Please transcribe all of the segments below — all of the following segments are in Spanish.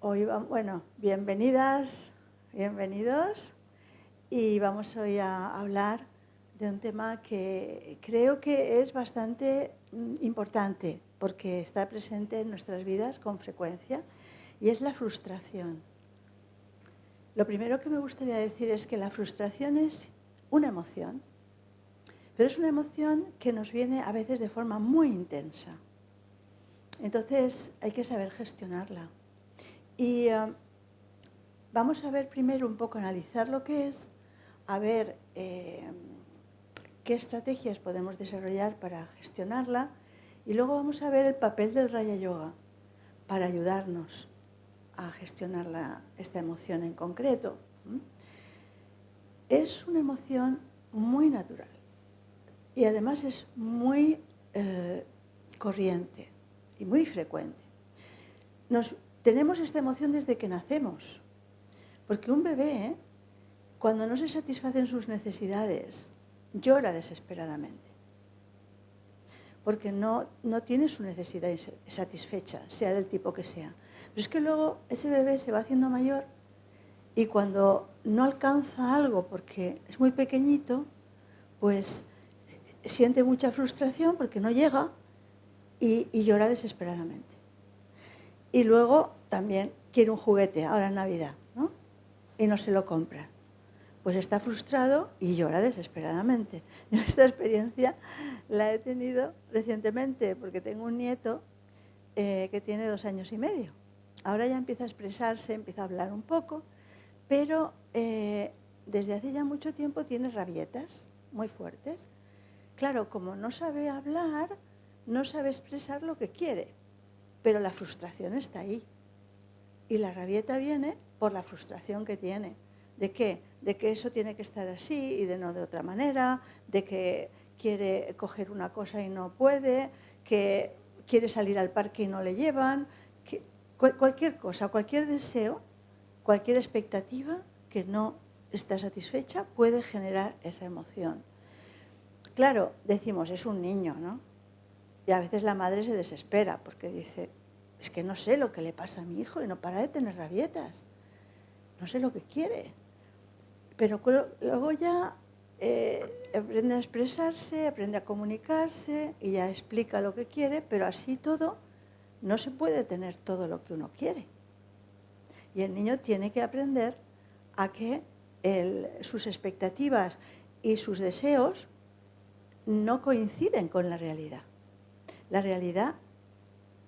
Bueno, bienvenidas, bienvenidos. Y vamos hoy a hablar de un tema que creo que es bastante importante porque está presente en nuestras vidas con frecuencia y es la frustración. Lo primero que me gustaría decir es que la frustración es una emoción, pero es una emoción que nos viene a veces de forma muy intensa. Entonces hay que saber gestionarla. Y vamos a ver primero un poco, analizar lo que es, a ver qué estrategias podemos desarrollar para gestionarla y luego vamos a ver el papel del Raya Yoga para ayudarnos a gestionar esta emoción en concreto. Es una emoción muy natural y además es muy corriente y muy frecuente. Tenemos esta emoción desde que nacemos, porque un bebé, cuando no se satisfacen sus necesidades, llora desesperadamente, porque no tiene su necesidad satisfecha, sea del tipo que sea. Pero es que luego ese bebé se va haciendo mayor y cuando no alcanza algo porque es muy pequeñito, pues siente mucha frustración porque no llega y llora desesperadamente. Y luego también quiere un juguete ahora en Navidad, ¿no? Y no se lo compran. Pues está frustrado y llora desesperadamente. Yo esta experiencia la he tenido recientemente porque tengo un nieto que tiene 2 años y medio. Ahora ya empieza a expresarse, empieza a hablar un poco, pero desde hace ya mucho tiempo tiene rabietas muy fuertes. Claro, como no sabe hablar, no sabe expresar lo que quiere, pero la frustración está ahí. Y la rabieta viene por la frustración que tiene. ¿De qué? De que eso tiene que estar así y de no de otra manera, de que quiere coger una cosa y no puede, que quiere salir al parque y no le llevan, que cualquier cosa, cualquier deseo, cualquier expectativa que no está satisfecha puede generar esa emoción. Claro, decimos, es un niño, ¿no? Y a veces la madre se desespera porque dice, es que no sé lo que le pasa a mi hijo y no para de tener rabietas. No sé lo que quiere. Pero luego ya aprende a expresarse, aprende a comunicarse y ya explica lo que quiere, pero así todo no se puede tener todo lo que uno quiere. Y el niño tiene que aprender a que sus expectativas y sus deseos no coinciden con la realidad. La realidad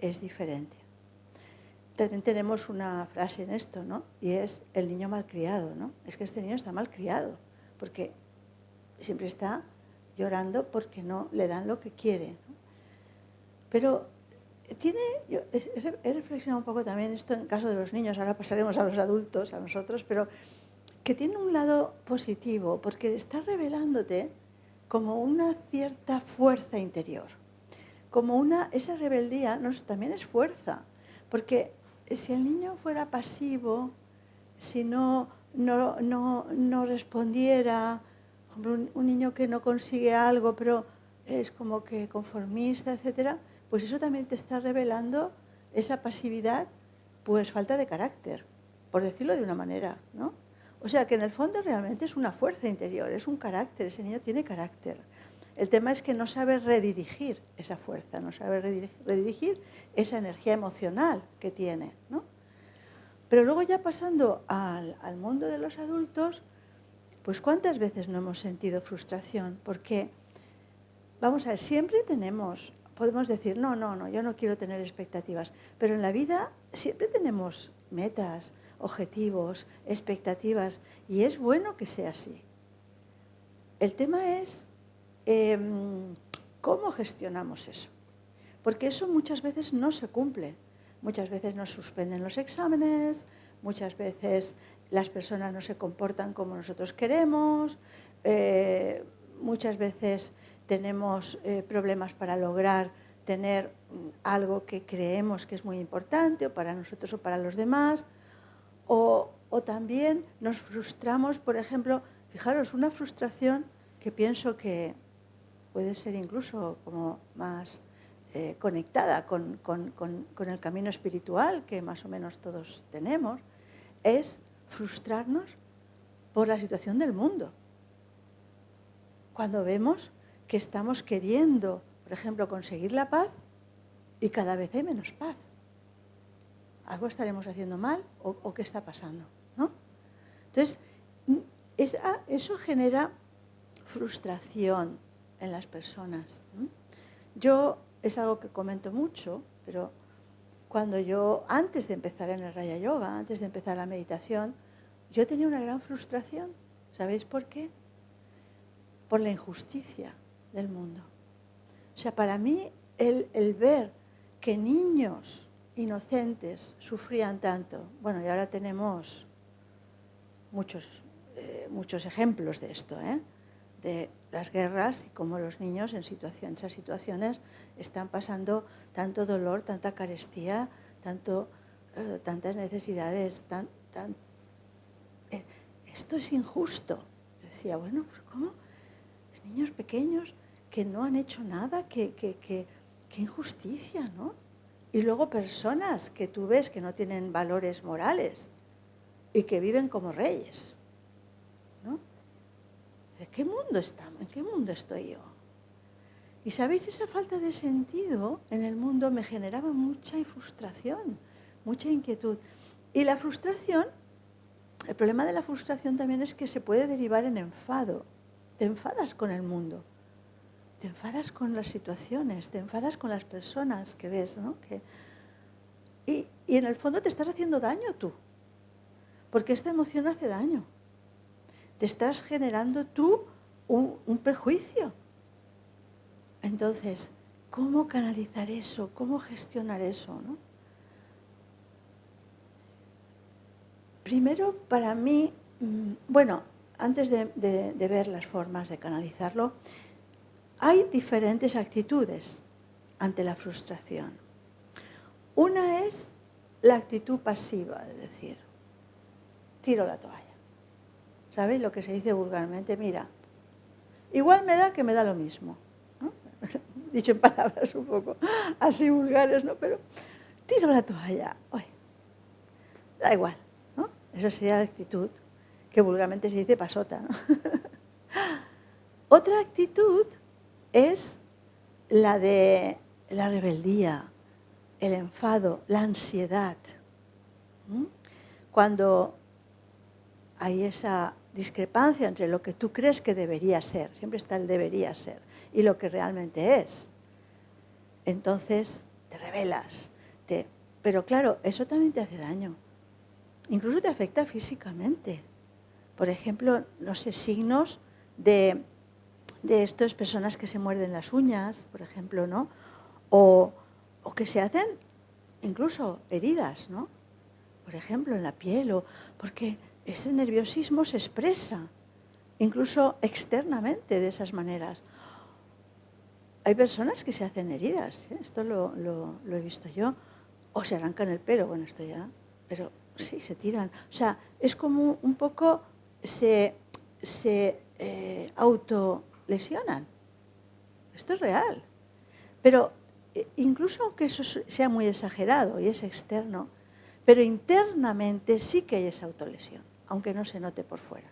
es diferente. También tenemos una frase en esto, ¿no? Y es el niño malcriado, ¿no? Es que este niño está malcriado, porque siempre está llorando porque no le dan lo que quiere, ¿no? Pero yo he reflexionado un poco también esto en caso de los niños, ahora pasaremos a los adultos, a nosotros, pero que tiene un lado positivo, porque está revelándote como una cierta fuerza interior, como esa rebeldía también es fuerza, porque si el niño fuera pasivo, si no respondiera, por ejemplo, un niño que no consigue algo, pero es como que conformista, etcétera, pues eso también te está revelando esa pasividad, pues falta de carácter, por decirlo de una manera, ¿no? O sea que en el fondo realmente es una fuerza interior, es un carácter, ese niño tiene carácter. El tema es que no sabe redirigir esa fuerza, no sabe redirigir esa energía emocional que tiene, ¿no? Pero luego ya pasando al mundo de los adultos, pues ¿cuántas veces no hemos sentido frustración? Porque, vamos a ver, siempre podemos decir, no, yo no quiero tener expectativas, pero en la vida siempre tenemos metas, objetivos, expectativas, y es bueno que sea así. El tema es cómo gestionamos eso, porque eso muchas veces no se cumple. Muchas veces nos suspenden los exámenes, muchas veces las personas no se comportan como nosotros queremos, muchas veces tenemos problemas para lograr tener algo que creemos que es muy importante o para nosotros o para los demás, o también nos frustramos, por ejemplo, fijaros, una frustración que pienso que puede ser incluso como más conectada con el camino espiritual que más o menos todos tenemos, es frustrarnos por la situación del mundo. Cuando vemos que estamos queriendo, por ejemplo, conseguir la paz y cada vez hay menos paz. ¿Algo estaremos haciendo mal o qué está pasando? ¿No? Entonces, eso genera frustración en las personas. Yo, es algo que comento mucho, pero cuando yo, antes de empezar en el Raya Yoga, antes de empezar la meditación, yo tenía una gran frustración. ¿Sabéis por qué? Por la injusticia del mundo. O sea, para mí, el ver que niños inocentes sufrían tanto, bueno, y ahora tenemos muchos ejemplos de esto, de las guerras y cómo los niños en esas situaciones están pasando tanto dolor, tanta carestía, tantas necesidades, esto es injusto. Decía, bueno, pues ¿cómo? Los niños pequeños que no han hecho nada, qué injusticia, ¿no? Y luego personas que tú ves que no tienen valores morales y que viven como reyes, ¿no? ¿En qué mundo estamos? ¿En qué mundo estoy yo? Y sabéis, esa falta de sentido en el mundo me generaba mucha frustración, mucha inquietud. Y la frustración, el problema de la frustración también es que se puede derivar en enfado. Te enfadas con el mundo, te enfadas con las situaciones, te enfadas con las personas que ves, ¿no? Y en el fondo te estás haciendo daño tú, porque esta emoción hace daño. Te estás generando tú un prejuicio. Entonces, ¿cómo canalizar eso? ¿Cómo gestionar eso, ¿no? Primero, para mí, bueno, antes de ver las formas de canalizarlo, hay diferentes actitudes ante la frustración. Una es la actitud pasiva, de decir, tiro la toalla. ¿Sabéis lo que se dice vulgarmente? Mira, igual me da que me da lo mismo, ¿no? Dicho en palabras un poco así vulgares, ¿no? Pero tiro la toalla, oye, da igual, ¿no? Esa sería la actitud que vulgarmente se dice pasota, ¿no? Otra actitud es la de la rebeldía, el enfado, la ansiedad. Cuando hay esa discrepancia entre lo que tú crees que debería ser, siempre está el debería ser, y lo que realmente es. Entonces te rebelas. Pero claro, eso también te hace daño. Incluso te afecta físicamente. Por ejemplo, no sé, signos de estas personas que se muerden las uñas, por ejemplo, ¿no? O que se hacen incluso heridas, ¿no? Por ejemplo, en la piel, porque ese nerviosismo se expresa, incluso externamente, de esas maneras. Hay personas que se hacen heridas, esto lo he visto yo, o se arrancan el pelo, bueno, esto ya, pero sí, se tiran. O sea, es como un poco se autolesionan. Esto es real. Pero incluso aunque eso sea muy exagerado y es externo, pero internamente sí que hay esa autolesión, aunque no se note por fuera.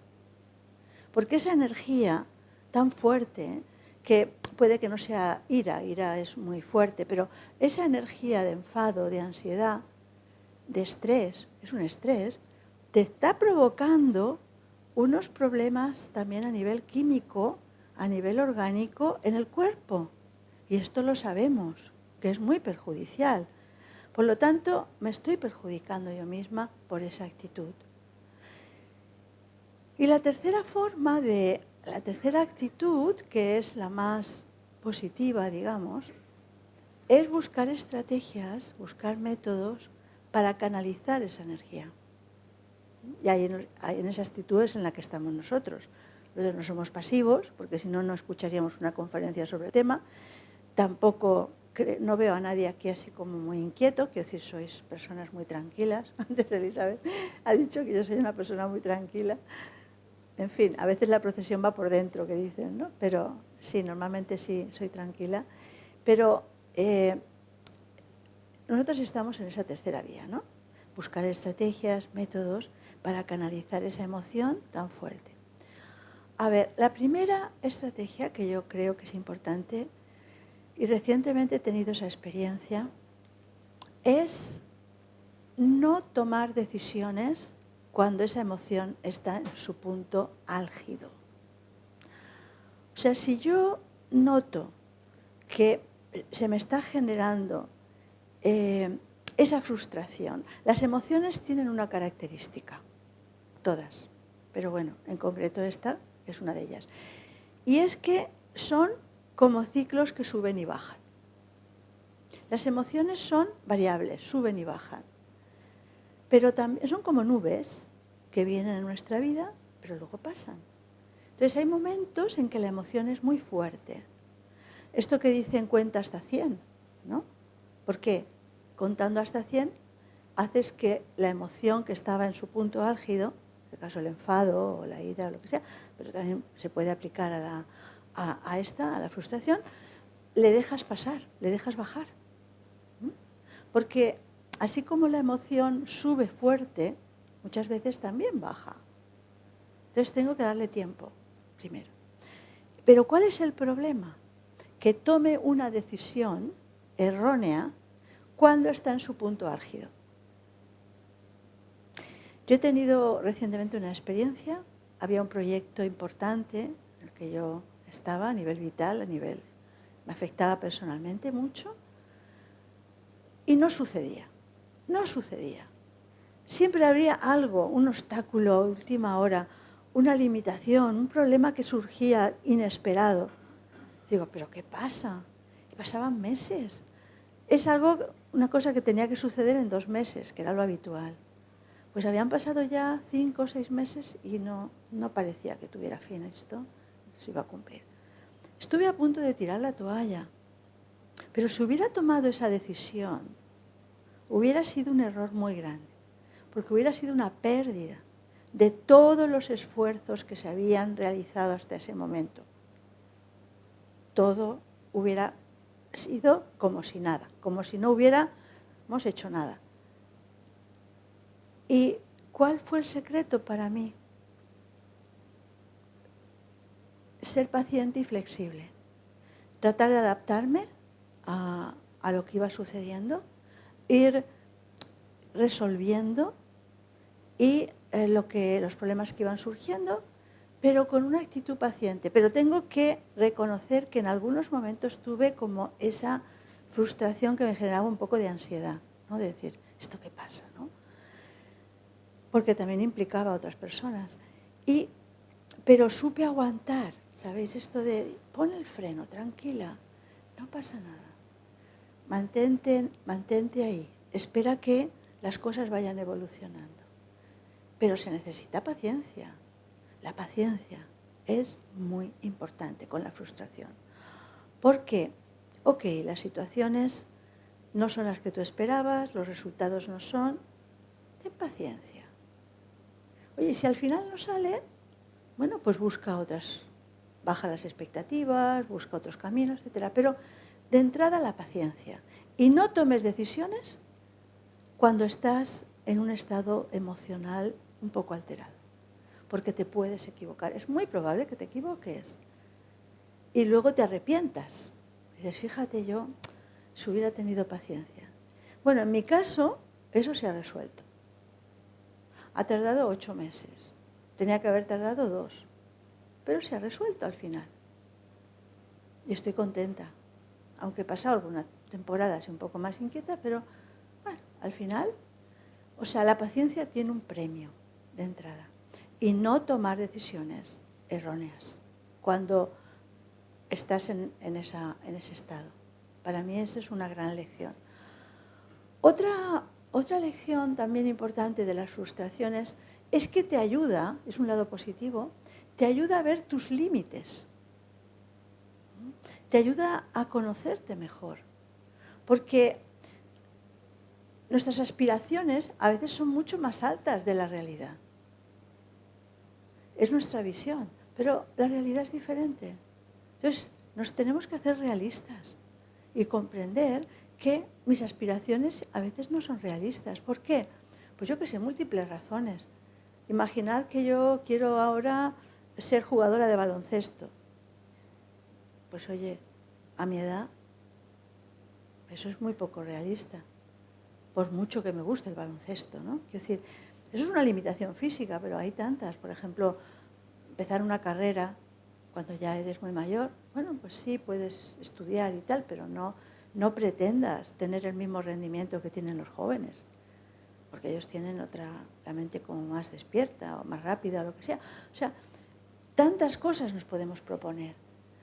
Porque esa energía tan fuerte, que puede que no sea ira es muy fuerte, pero esa energía de enfado, de ansiedad, de estrés, es un estrés, te está provocando unos problemas también a nivel químico, a nivel orgánico en el cuerpo. Y esto lo sabemos, que es muy perjudicial. Por lo tanto, me estoy perjudicando yo misma por esa actitud. Y la tercera actitud, que es la más positiva, digamos, es buscar estrategias, buscar métodos para canalizar esa energía. Y hay en esas actitudes en las que estamos nosotros. Nosotros no somos pasivos, porque si no, no escucharíamos una conferencia sobre el tema. Tampoco no veo a nadie aquí así como muy inquieto, quiero decir, sois personas muy tranquilas. Antes Elizabeth ha dicho que yo soy una persona muy tranquila. En fin, a veces la procesión va por dentro, que dicen, ¿no? Pero sí, normalmente sí, soy tranquila. Pero eh, nosotros estamos en esa tercera vía, ¿no? Buscar estrategias, métodos para canalizar esa emoción tan fuerte. A ver, la primera estrategia que yo creo que es importante, y recientemente he tenido esa experiencia, es no tomar decisiones cuando esa emoción está en su punto álgido. O sea, si yo noto que se me está generando esa frustración, las emociones tienen una característica, todas, pero bueno, en concreto esta es una de ellas, y es que son como ciclos que suben y bajan. Las emociones son variables, suben y bajan. Pero también son como nubes que vienen en nuestra vida, pero luego pasan. Entonces hay momentos en que la emoción es muy fuerte. Esto que dicen cuenta hasta 100, ¿no? ¿Por qué? Contando hasta 100 haces que la emoción que estaba en su punto álgido, en este caso el enfado o la ira o lo que sea, pero también se puede aplicar a la frustración, le dejas pasar, le dejas bajar. Porque así como la emoción sube fuerte, muchas veces también baja. Entonces tengo que darle tiempo, primero. Pero ¿cuál es el problema? Que tome una decisión errónea cuando está en su punto álgido. Yo he tenido recientemente una experiencia, había un proyecto importante en el que yo estaba a nivel vital, me afectaba personalmente mucho, y no sucedía. Siempre habría algo, un obstáculo a última hora, una limitación, un problema que surgía inesperado. Digo, ¿pero qué pasa? Y pasaban meses. Es una cosa que tenía que suceder en 2 meses, que era lo habitual. Pues habían pasado ya 5 o 6 meses y no parecía que tuviera fin esto, se iba a cumplir. Estuve a punto de tirar la toalla, pero si hubiera tomado esa decisión, hubiera sido un error muy grande, porque hubiera sido una pérdida de todos los esfuerzos que se habían realizado hasta ese momento. Todo hubiera sido como si nada, como si no hubiéramos hecho nada. ¿Y cuál fue el secreto para mí? Ser paciente y flexible. Tratar de adaptarme a lo que iba sucediendo, ir resolviendo y los problemas que iban surgiendo, pero con una actitud paciente. Pero tengo que reconocer que en algunos momentos tuve como esa frustración que me generaba un poco de ansiedad, ¿no? De decir, ¿esto qué pasa, no? Porque también implicaba a otras personas. Pero supe aguantar, ¿sabéis? Esto de, pon el freno, tranquila, no pasa nada. Mantente ahí, espera que las cosas vayan evolucionando. Pero se necesita paciencia. La paciencia es muy importante con la frustración. Porque, las situaciones no son las que tú esperabas, los resultados no son. Ten paciencia. Oye, si al final no sale, bueno, pues busca otras, baja las expectativas, busca otros caminos, etcétera. Pero de entrada la paciencia. Y no tomes decisiones cuando estás en un estado emocional un poco alterado, porque te puedes equivocar. Es muy probable que te equivoques y luego te arrepientas. Y dices, fíjate yo, si hubiera tenido paciencia. Bueno, en mi caso, eso se ha resuelto. Ha tardado 8 meses. Tenía que haber tardado 2. Pero se ha resuelto al final. Y estoy contenta. Aunque he pasado alguna temporada así un poco más inquieta, pero bueno, al final, la paciencia tiene un premio de entrada. Y no tomar decisiones erróneas cuando estás en ese estado. Para mí esa es una gran lección. Otra lección también importante de las frustraciones es que te ayuda, es un lado positivo, te ayuda a ver tus límites. Te ayuda a conocerte mejor. Porque nuestras aspiraciones a veces son mucho más altas de la realidad. Es nuestra visión, pero la realidad es diferente. Entonces, nos tenemos que hacer realistas y comprender que mis aspiraciones a veces no son realistas. ¿Por qué? Pues yo que sé, múltiples razones. Imaginad que yo quiero ahora ser jugadora de baloncesto. Pues oye, a mi edad eso es muy poco realista, por mucho que me guste el baloncesto, ¿no? Quiero decir, eso es una limitación física, pero hay tantas. Por ejemplo, empezar una carrera cuando ya eres muy mayor, bueno, pues sí, puedes estudiar y tal, pero no pretendas tener el mismo rendimiento que tienen los jóvenes, porque ellos tienen la mente como más despierta o más rápida o lo que sea. O sea, tantas cosas nos podemos proponer,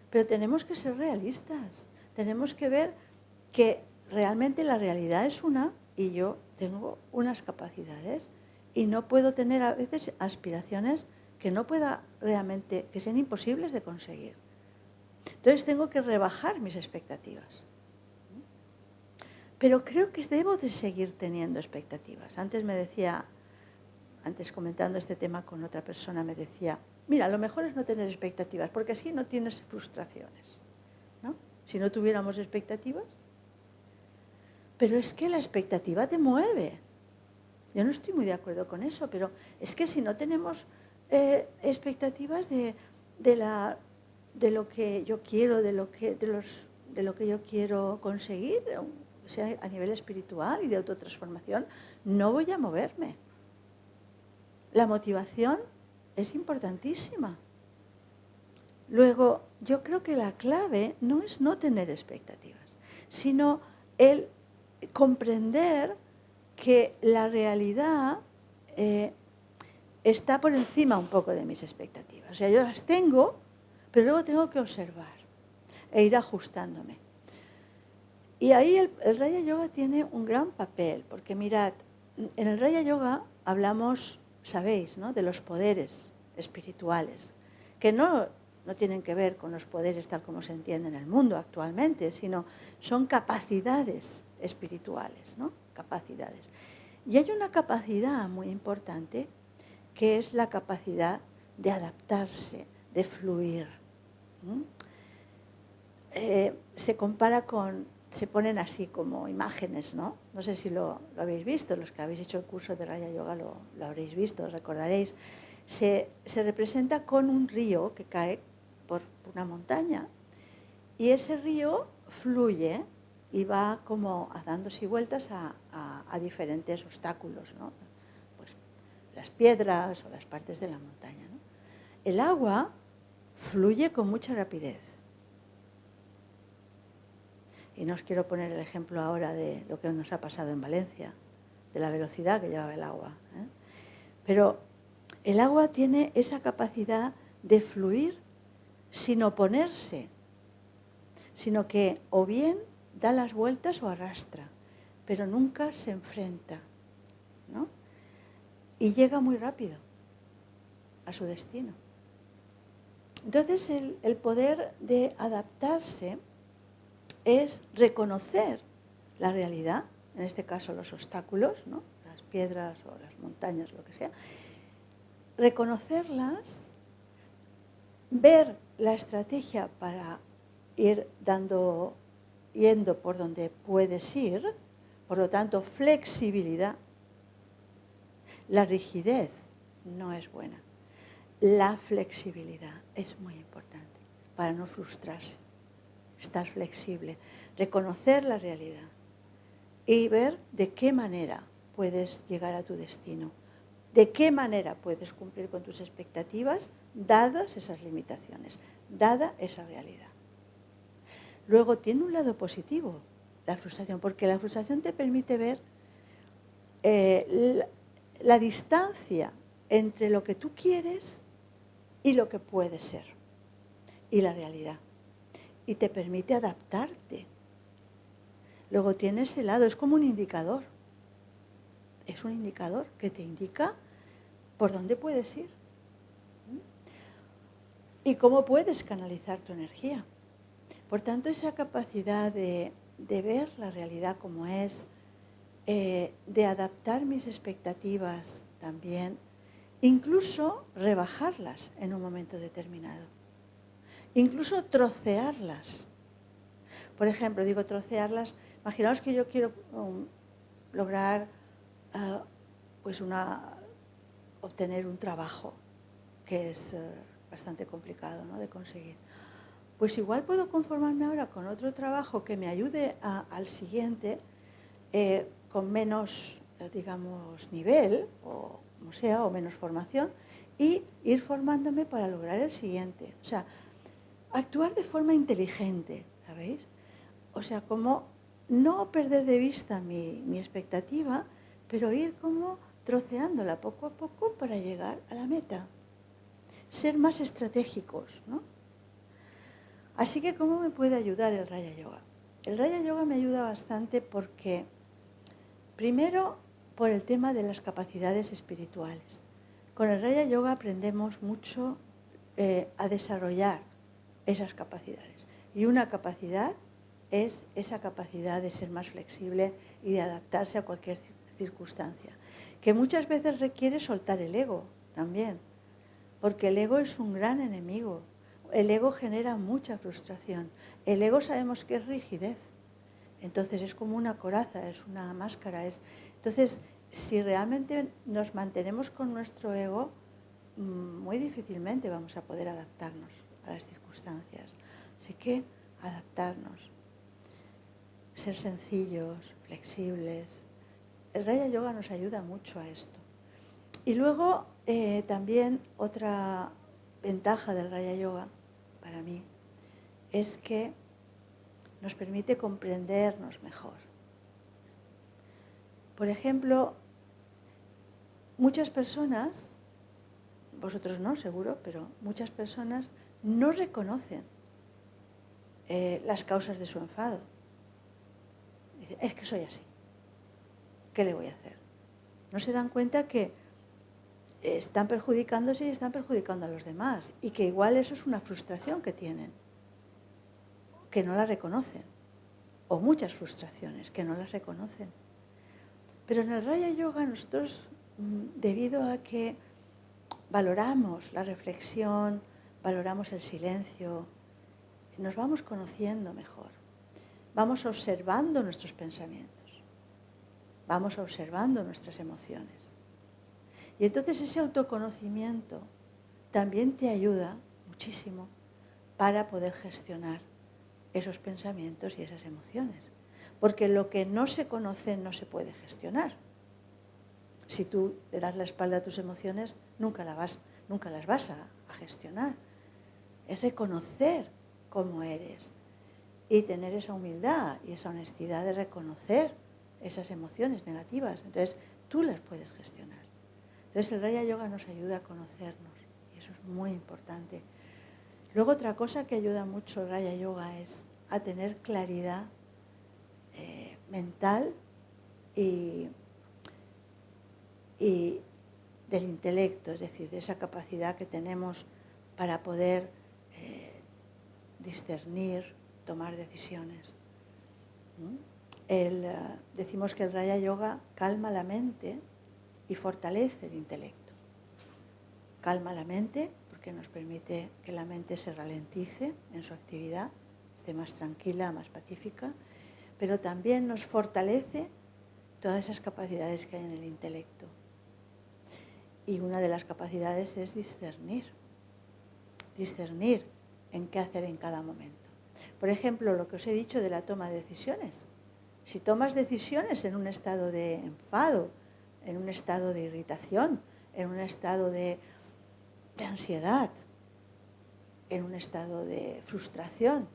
pero tenemos que ser realistas, tenemos que ver que realmente la realidad es una y yo tengo unas capacidades y no puedo tener a veces aspiraciones que no pueda realmente, que sean imposibles de conseguir. Entonces tengo que rebajar mis expectativas. Pero creo que debo de seguir teniendo expectativas. Antes comentando este tema con otra persona, me decía, mira, lo mejor es no tener expectativas, porque así no tienes frustraciones, ¿no? Si no tuviéramos expectativas. Pero es que la expectativa te mueve. Yo no estoy muy de acuerdo con eso, pero es que si no tenemos expectativas de lo que yo quiero, de lo que yo quiero conseguir, sea a nivel espiritual y de autotransformación, no voy a moverme. La motivación es importantísima. Luego, yo creo que la clave no es no tener expectativas, sino el comprender que la realidad está por encima un poco de mis expectativas. O sea, yo las tengo, pero luego tengo que observar e ir ajustándome. Y ahí el Raya Yoga tiene un gran papel, porque mirad, en el Raya Yoga hablamos, sabéis, ¿no?, de los poderes espirituales, que no tienen que ver con los poderes tal como se entiende en el mundo actualmente, sino son capacidades espirituales, ¿no? Capacidades. Y hay una capacidad muy importante que es la capacidad de adaptarse, de fluir. Se compara se ponen así como imágenes, ¿no? No sé si lo habéis visto, los que habéis hecho el curso de Raya Yoga lo habréis visto, os recordaréis. Se representa con un río que cae por una montaña y ese río fluye y va como dándose vueltas a diferentes obstáculos, ¿no? Pues las piedras o las partes de la montaña, ¿no? El agua fluye con mucha rapidez. Y no os quiero poner el ejemplo ahora de lo que nos ha pasado en Valencia, de la velocidad que llevaba el agua, ¿eh? Pero el agua tiene esa capacidad de fluir sin oponerse, sino que o bien da las vueltas o arrastra, pero nunca se enfrenta, ¿no? Y llega muy rápido a su destino. Entonces el poder de adaptarse es reconocer la realidad, en este caso los obstáculos, ¿no?, las piedras o las montañas, lo que sea, reconocerlas, ver la estrategia para ir yendo por donde puedes ir, por lo tanto, flexibilidad. La rigidez no es buena. La flexibilidad es muy importante para no frustrarse. Estar flexible, reconocer la realidad y ver de qué manera puedes llegar a tu destino, de qué manera puedes cumplir con tus expectativas dadas esas limitaciones, dada esa realidad. Luego tiene un lado positivo la frustración, porque la frustración te permite ver la distancia entre lo que tú quieres y lo que puede ser, y la realidad. Y te permite adaptarte. Luego tiene ese lado, es como un indicador. Es un indicador que te indica por dónde puedes ir y cómo puedes canalizar tu energía. Por tanto, esa capacidad de ver la realidad como es, de adaptar mis expectativas también, incluso rebajarlas en un momento determinado, incluso trocearlas, Por ejemplo, digo trocearlas. Imaginaos que yo quiero lograr pues obtener un trabajo que es bastante complicado, ¿no?, de conseguir. Pues igual puedo conformarme ahora con otro trabajo que me ayude al siguiente con menos, digamos, nivel, o como sea, o menos formación, y ir formándome para lograr el siguiente. O sea, actuar de forma inteligente, ¿sabéis? O sea, como no perder de vista mi expectativa, pero ir como troceándola poco a poco para llegar a la meta. Ser más estratégicos, ¿no? Así que, ¿cómo me puede ayudar el Raya Yoga? El Raya Yoga me ayuda bastante porque, primero, por el tema de las capacidades espirituales. Con el Raya Yoga aprendemos mucho a desarrollar esas capacidades. Y una capacidad es esa capacidad de ser más flexible y de adaptarse a cualquier circunstancia, que muchas veces requiere soltar el ego también, porque el ego es un gran enemigo. El ego genera mucha frustración. El ego sabemos que es rigidez. Entonces es como una coraza, es una máscara. Entonces, si realmente nos mantenemos con nuestro ego, muy difícilmente vamos a poder adaptarnos a las circunstancias. Así que adaptarnos, ser sencillos, flexibles. El Raya Yoga nos ayuda mucho a esto. Y luego también otra ventaja del Raya Yoga para mí es que nos permite comprendernos mejor. Por ejemplo, muchas personas, vosotros no seguro, pero muchas personas no reconocen las causas de su enfado. Dicen, es que soy así, ¿qué le voy a hacer? No se dan cuenta que están perjudicándose y están perjudicando a los demás, y que igual eso es una frustración que tienen, que no la reconocen, o muchas frustraciones que no las reconocen. Pero en el Raya Yoga nosotros, debido a que valoramos la reflexión, valoramos el silencio, nos vamos conociendo mejor, vamos observando nuestros pensamientos, vamos observando nuestras emociones. Y entonces ese autoconocimiento también te ayuda muchísimo para poder gestionar esos pensamientos y esas emociones. Porque lo que no se conoce no se puede gestionar. Si tú le das la espalda a tus emociones, nunca las vas a gestionar. Es reconocer cómo eres y tener esa humildad y esa honestidad de reconocer esas emociones negativas. Entonces, tú las puedes gestionar. Entonces, el Raya Yoga nos ayuda a conocernos y eso es muy importante. Luego, otra cosa que ayuda mucho el Raya Yoga es a tener claridad mental y del intelecto, es decir, de esa capacidad que tenemos para poder discernir, tomar decisiones. Decimos que el Raya Yoga calma la mente y fortalece el intelecto. Calma la mente porque nos permite que la mente se ralentice en su actividad, esté más tranquila, más pacífica, pero también nos fortalece todas esas capacidades que hay en el intelecto. Y una de las capacidades es discernir en qué hacer en cada momento. Por ejemplo, lo que os he dicho de la toma de decisiones. Si tomas decisiones en un estado de enfado, en un estado de irritación, en un estado de ansiedad, en un estado de frustración,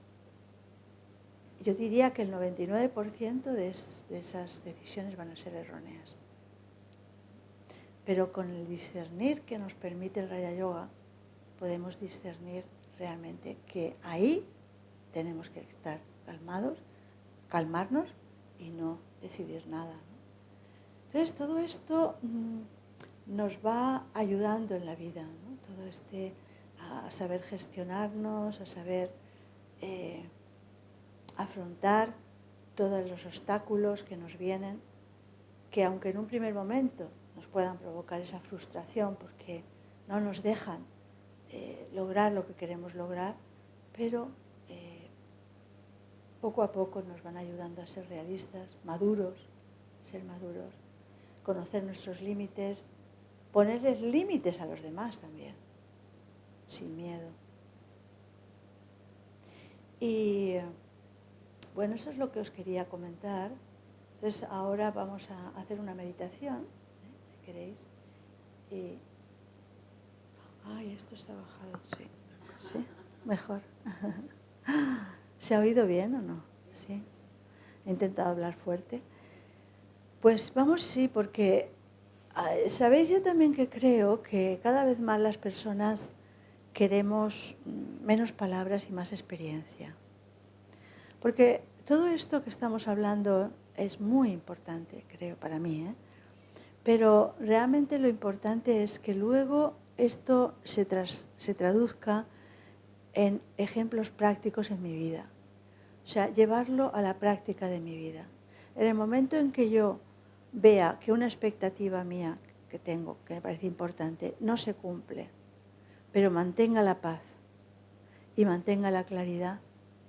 yo diría que el 99% de esas decisiones van a ser erróneas. Pero con el discernir que nos permite el Raya Yoga, podemos discernir realmente que ahí tenemos que estar calmarnos y no decidir nada, ¿no? Entonces, todo esto nos va ayudando en la vida, ¿no? Todo a saber gestionarnos, a saber afrontar todos los obstáculos que nos vienen, que aunque en un primer momento nos puedan provocar esa frustración porque no nos dejan lograr lo que queremos lograr, pero poco a poco nos van ayudando a ser realistas, maduros, ser maduros, conocer nuestros límites, ponerles límites a los demás también, sin miedo. Y bueno, eso es lo que os quería comentar. Entonces ahora vamos a hacer una meditación, si queréis. Y... Ay, esto está bajado, sí. ¿Sí? Mejor. ¿Se ha oído bien o no? Sí. He intentado hablar fuerte. Pues vamos, sí, porque sabéis yo también que creo que cada vez más las personas queremos menos palabras y más experiencia. Porque todo esto que estamos hablando es muy importante, creo, para mí, ¿eh? Pero realmente lo importante es que luego esto se traduzca en ejemplos prácticos en mi vida. O sea, llevarlo a la práctica de mi vida. En el momento en que yo vea que una expectativa mía que tengo, que me parece importante, no se cumple, pero mantenga la paz y mantenga la claridad,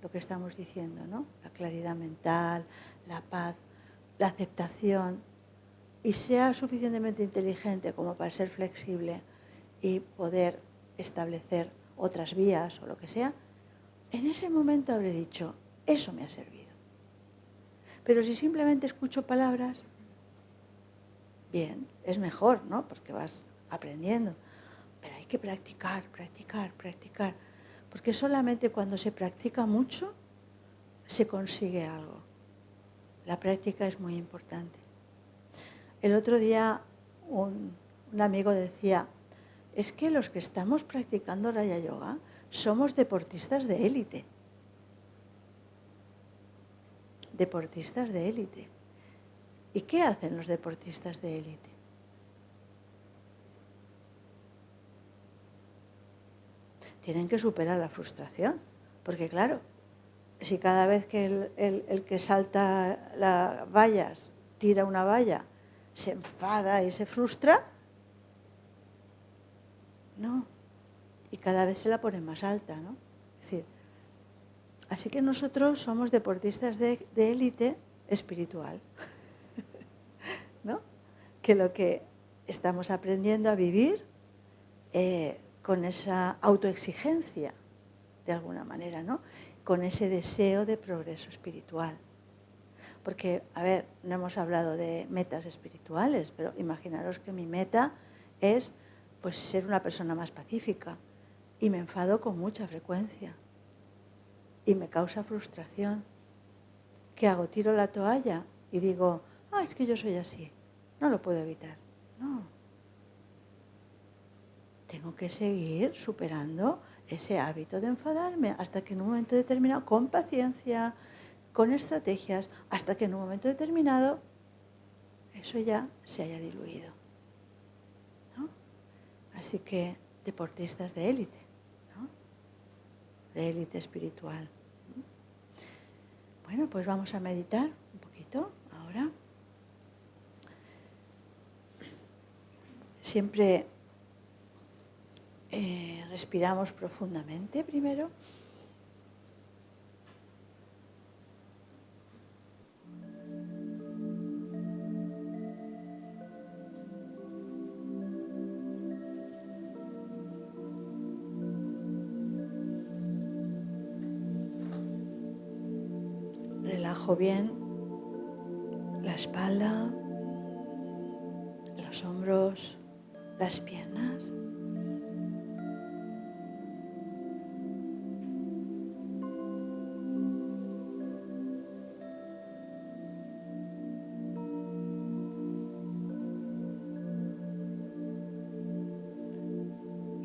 lo que estamos diciendo, ¿no? La claridad mental, la paz, la aceptación, y sea suficientemente inteligente como para ser flexible y poder establecer otras vías o lo que sea, en ese momento habré dicho, eso me ha servido. Pero si simplemente escucho palabras, bien, es mejor, ¿no? Porque vas aprendiendo. Pero hay que practicar, practicar, practicar. Porque solamente cuando se practica mucho, se consigue algo. La práctica es muy importante. El otro día un amigo decía, es que los que estamos practicando Raya Yoga somos deportistas de élite. Deportistas de élite. ¿Y qué hacen los deportistas de élite? Tienen que superar la frustración, porque claro, si cada vez que el que salta las vallas tira una valla, se enfada y se frustra, no, y cada vez se la pone más alta, ¿no? Es decir, así que nosotros somos deportistas de élite espiritual, ¿no? Que lo que estamos aprendiendo a vivir con esa autoexigencia, de alguna manera, ¿no? Con ese deseo de progreso espiritual. Porque, a ver, no hemos hablado de metas espirituales, pero imaginaros que mi meta es pues ser una persona más pacífica y me enfado con mucha frecuencia y me causa frustración. ¿Qué hago? Tiro la toalla y digo, es que yo soy así, no lo puedo evitar. No. Tengo que seguir superando ese hábito de enfadarme hasta que en un momento determinado, con paciencia, con estrategias, hasta que en un momento determinado eso ya se haya diluido, ¿no? Así que deportistas de élite, ¿no? De élite espiritual. Bueno, pues vamos a meditar un poquito ahora. Siempre respiramos profundamente primero. Relajo bien la espalda, los hombros, las piernas.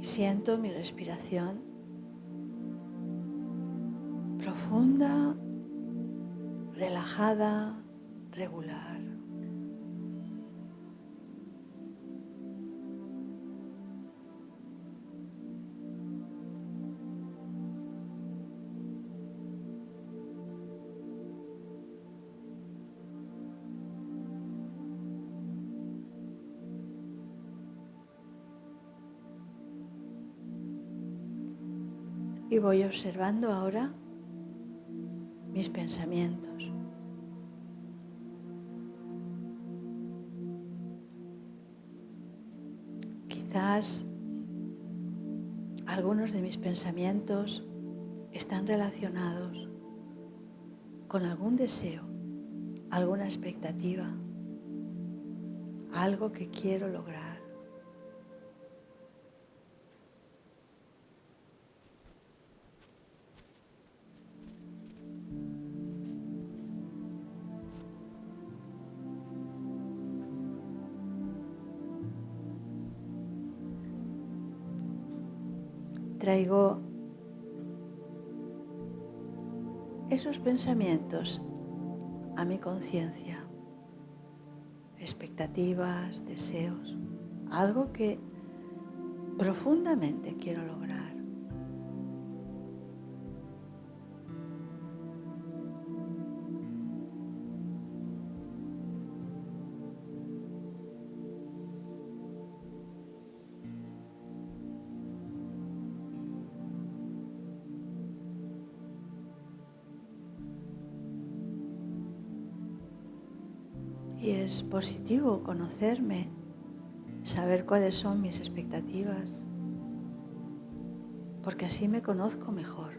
Y siento mi respiración profunda, relajada, regular. Y voy observando ahora mis pensamientos. Quizás algunos de mis pensamientos están relacionados con algún deseo, alguna expectativa, algo que quiero lograr. Traigo esos pensamientos a mi conciencia, expectativas, deseos, algo que profundamente quiero lograr. Y es positivo conocerme, saber cuáles son mis expectativas, porque así me conozco mejor.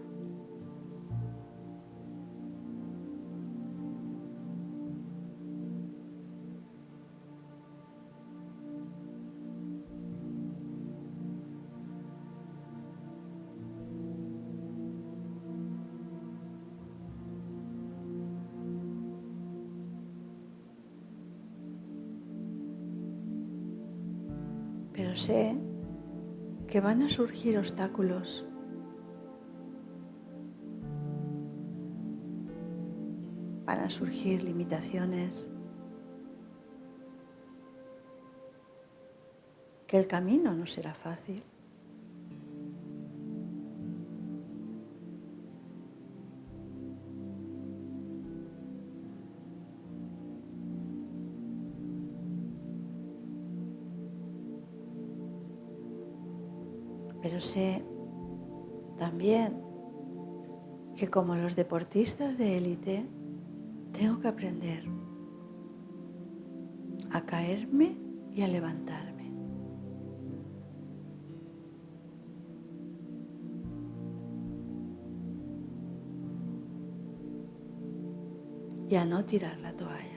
Pero sé que van a surgir obstáculos, van a surgir limitaciones, que el camino no será fácil. Pero sé también que como los deportistas de élite, tengo que aprender a caerme y a levantarme. Y a no tirar la toalla.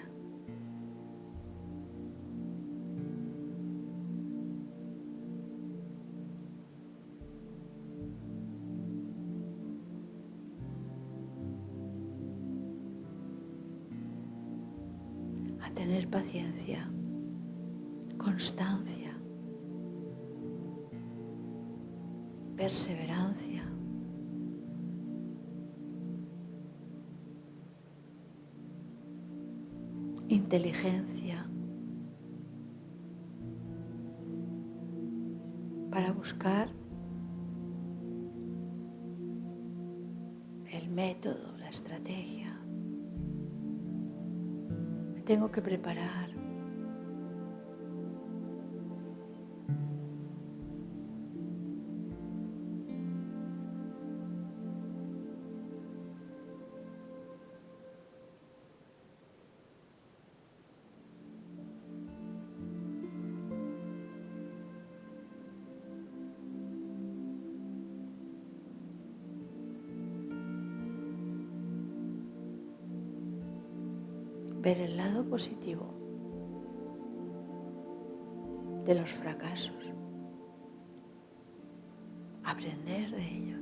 A tener paciencia, constancia, perseverancia. Inteligencia para buscar el método, la estrategia. Me tengo que preparar. Ver el lado positivo de los fracasos, aprender de ellos.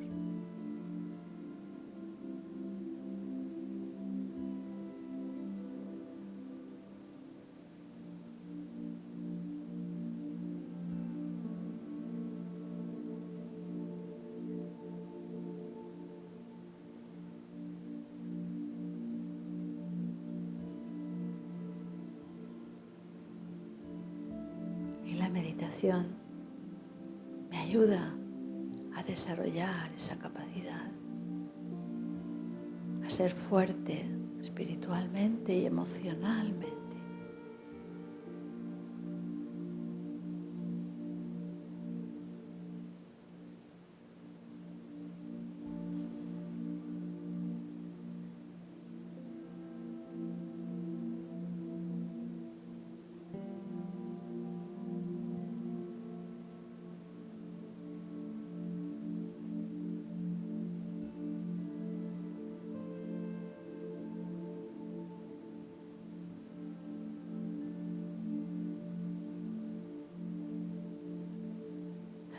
Y la meditación me ayuda a desarrollar esa capacidad, a ser fuerte espiritualmente y emocionalmente.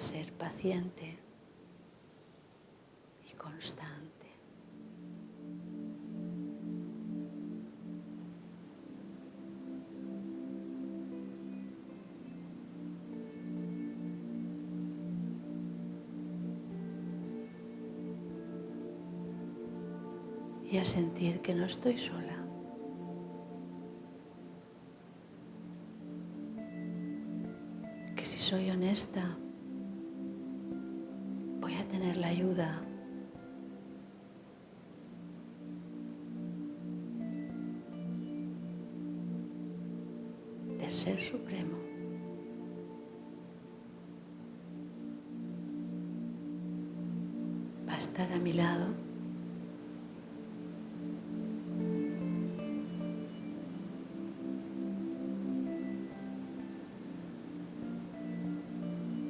ser paciente y constante. Y a sentir que no estoy sola. Que si soy honesta, voy a tener la ayuda del Ser Supremo. Va a estar a mi lado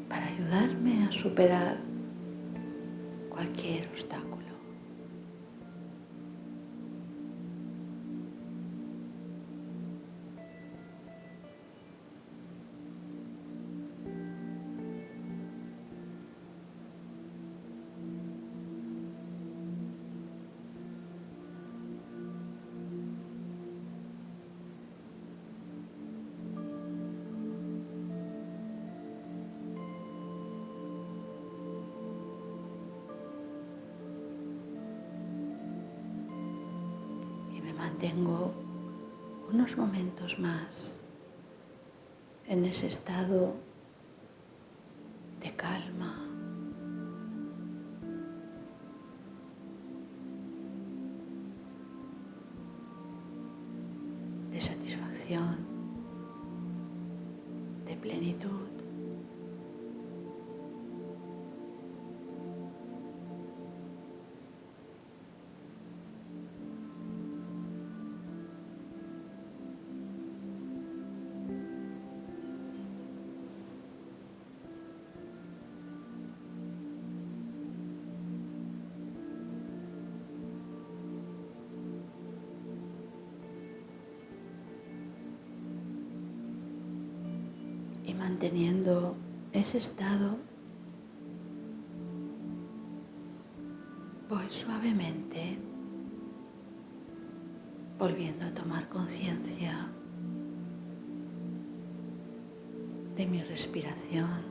para ayudarme a superar cualquier obstáculo. Mantengo unos momentos más en ese estado de calma, de satisfacción, de plenitud. Y manteniendo ese estado, voy suavemente volviendo a tomar conciencia de mi respiración.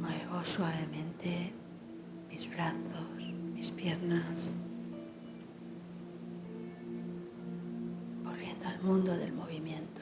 Muevo suavemente mis brazos, mis piernas, volviendo al mundo del movimiento.